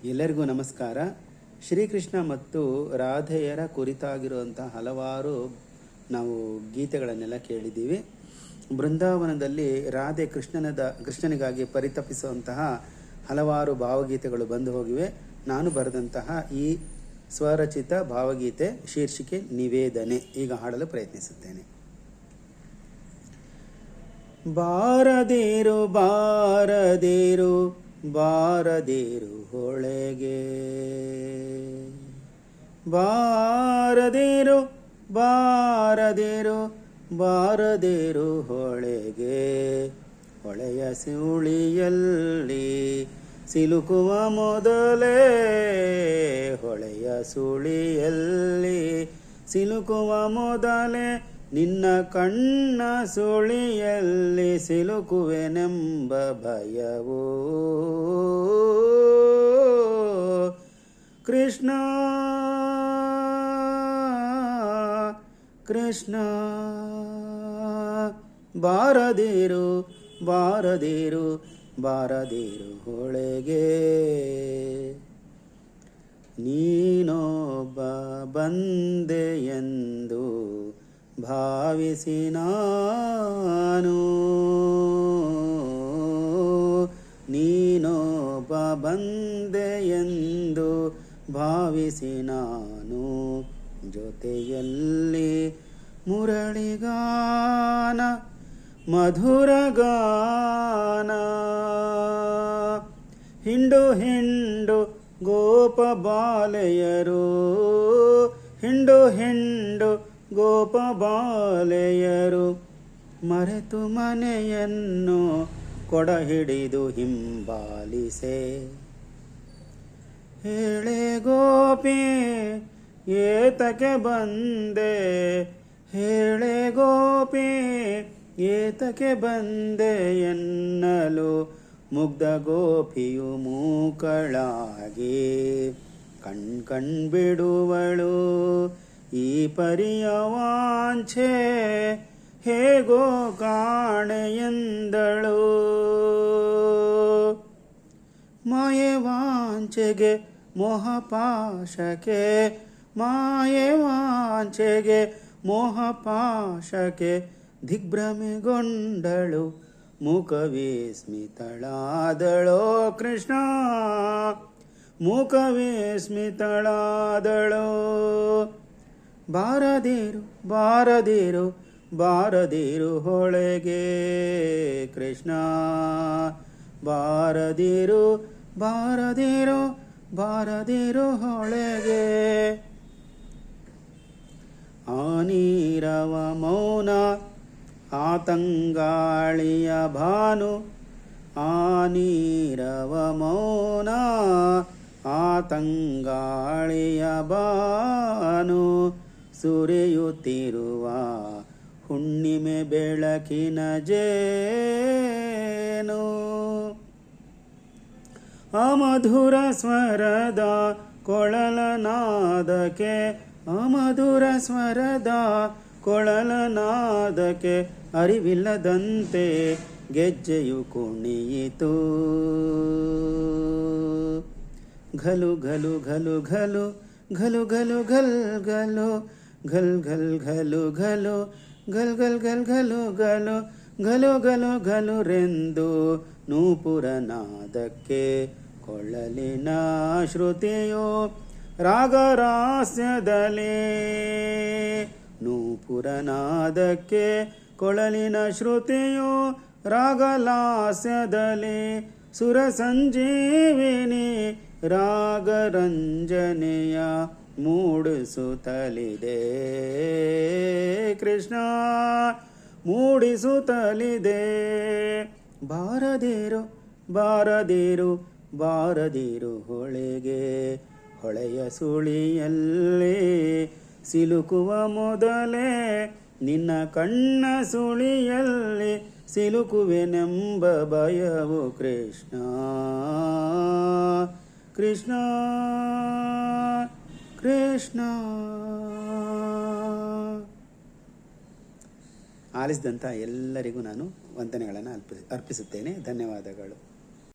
ಎಲ್ಲರಿಗೂ ನಮಸ್ಕಾರ. ಶ್ರೀಕೃಷ್ಣ ಮತ್ತು ರಾಧೆಯರ ಕುರಿತಾಗಿರುವಂತಹ ಹಲವಾರು ನಾವು ಗೀತೆಗಳನ್ನೆಲ್ಲ ಕೇಳಿದ್ದೀವಿ. ಬೃಂದಾವನದಲ್ಲಿ ರಾಧೆ ಕೃಷ್ಣನಿಗಾಗಿ ಪರಿತಪಿಸುವಂತಹ ಹಲವಾರು ಭಾವಗೀತೆಗಳು ಬಂದು ಹೋಗಿವೆ. ನಾನು ಬರೆದಂತಹ ಈ ಸ್ವರಚಿತ ಭಾವಗೀತೆ ಶೀರ್ಷಿಕೆ ನಿವೇದನೆ ಈಗ ಹಾಡಲು ಪ್ರಯತ್ನಿಸುತ್ತೇನೆ. ಬಾರದೇರು ಬಾರದೇರು ಬಾರದೇರು ಹೊಳೆಗೆ, ಬಾರದೇರು ಬಾರದೇರು ಬಾರದೇರು ಹೊಳೆಗೆ, ಹೊಳೆಯ ಸುಳಿಯಲ್ಲಿ ಸಿಲುಕುವ ಮೊದಲೇ, ಹೊಳೆಯ ಸುಳಿಯಲ್ಲಿ ಸಿಲುಕುವ ಮೊದಲೇ, ನಿನ್ನ ಕಣ್ಣ ಸುಳಿಯಲ್ಲಿ ಸಿಲುಕುವೆನೆಂಬ ಭಯವೋ ಕೃಷ್ಣ ಕೃಷ್ಣ. ಬಾರದಿರು ಬಾರದಿರು ಬಾರದಿರು ಹೊಳೆಗೆ, ನೀನೊಬ್ಬ ಬಂದೆಯೆಂದು ಭಾವಿಸಿ ನಾನು, ನೀನೊಬ್ಬ ಬಂದೆಯೆಂದು ಭಾವಿಸಿ ನಾನು, ಜೊತೆಯಲ್ಲಿ ಮುರಳಿಗಾನ ಮಧುರಗಾನ, ಹಿಂಡು ಹಿಂಡು ಗೋಪ ಬಾಲೆಯರು, ಹಿಂಡು ಹಿಂಡು ಗೋಪ ಬಾಲೆಯರು, ಮರೆತು ಮನೆಯನ್ನು ಕೊಡ ಹಿಡಿದು ಹಿಂಬಾಲಿಸೆ. ಹೇಳೆ ಗೋಪಿ ಏತಕ್ಕೆ ಬಂದೆ, ಹೇಳೆ ಗೋಪಿ ಏತಕ್ಕೆ ಬಂದೆ ಎನ್ನಲು, ಮುಗ್ಧ ಗೋಪಿಯು ಮೂಕಳಾಗಿ ಕಣ್ ಬಿಡುವಳು. ಈ ಪರಿಯ ವಾಂಛೆ ಹೇಗೋ ಕಾಣೆ ಎಂದಳು, ಮಾಯೆ ವಾಂಛೆಗೆ ಮೋಹಪಾಶಕ್ಕೆ, ಮಾಯೆ ವಾಂಛೆಗೆ ಮೋಹಪಾಶಕ್ಕೆ, ದಿಗ್ಭ್ರಮೆಗೊಂಡಳು ಮೂಕವಿಸ್ಮಿತಳಾದಳೋ ಕೃಷ್ಣ, ಮೂಕವಿಸ್ಮಿತಳಾದಳೋ. ಬಾರದಿರು ಬಾರದಿರು ಬಾರದಿರು ಹೊಳೆಗೆ ಕೃಷ್ಣ, ಬಾರದಿರು ಬಾರದಿರು ಬಾರದಿರು ಹೊಳೆಗೆ. ಆ ನೀರವ ಮೌನ ಆತಂಗಾಳಿಯ ಭಾನು, ಆ ನೀರವ ಮೌನ ಆತಂಗಾಳಿಯ ಭಾನು, ಸುರಿಯುತ್ತಿರುವ ಹುಣ್ಣಿಮೆ ಬೆಳಕಿನ ಜೇನು, ಅಮಧುರ ಸ್ವರದ ಕೊಳಲನಾದಕ್ಕೆ, ಅಮಧುರ ಸ್ವರದ ಕೊಳಲನಾದಕ್ಕೆ, ಅರಿವಿಲ್ಲದಂತೆ ಗೆಜ್ಜೆಯು ಕುಣಿಯಿತು. ಘಲು ಘಲು ಘಲು ಘಲು ಘಲು ಘಲು ಘಲ್ ಘಲು ಘಲ್ ಘಲ್ ಘಲು ಘಲು ಘಲ್ ಘಲ್ ಘಲ್ ಘಲು ಘಲು ಘಲು ಘಲು ಘಲು ರೆಂದು ನೂಪುರನಾದಕ್ಕೆ, ಕೊಳ್ಳಲಿನ ಶ್ರುತಿಯು ರಾಗರಾಸ್ಯದಲ್ಲಿ, ನೂಪುರನಾದಕ್ಕೆ ಕೊಳಲಿನ ಶ್ರುತಿಯು ರಾಗಲಾಸ್ಯದಲ್ಲಿ, ಸುರ ಸಂಜೀವಿನಿ ರಾಗರಂಜನೆಯ ಮೂಡಿಸುತ್ತಲಿದೆ ಕೃಷ್ಣ, ಮೂಡಿಸುತ್ತಲಿದೆ. ಬಾರದಿರು ಬಾರದಿರು ಬಾರದಿರು ಹೊಳೆಗೆ, ಹೊಳೆಯ ಸುಳಿಯಲ್ಲಿ ಸಿಲುಕುವ ಮೊದಲೇ, ನಿನ್ನ ಕಣ್ಣ ಸುಳಿಯಲ್ಲಿ ಸಿಲುಕುವೆನೆಂಬ ಭಯವು ಕೃಷ್ಣ ಕೃಷ್ಣ ಕೃಷ್ಣ. ಆಲಿಸಿದಂಥ ಎಲ್ಲರಿಗೂ ನಾನು ವಂದನೆಗಳನ್ನು ಅರ್ಪಿಸುತ್ತೇನೆ. ಧನ್ಯವಾದಗಳು.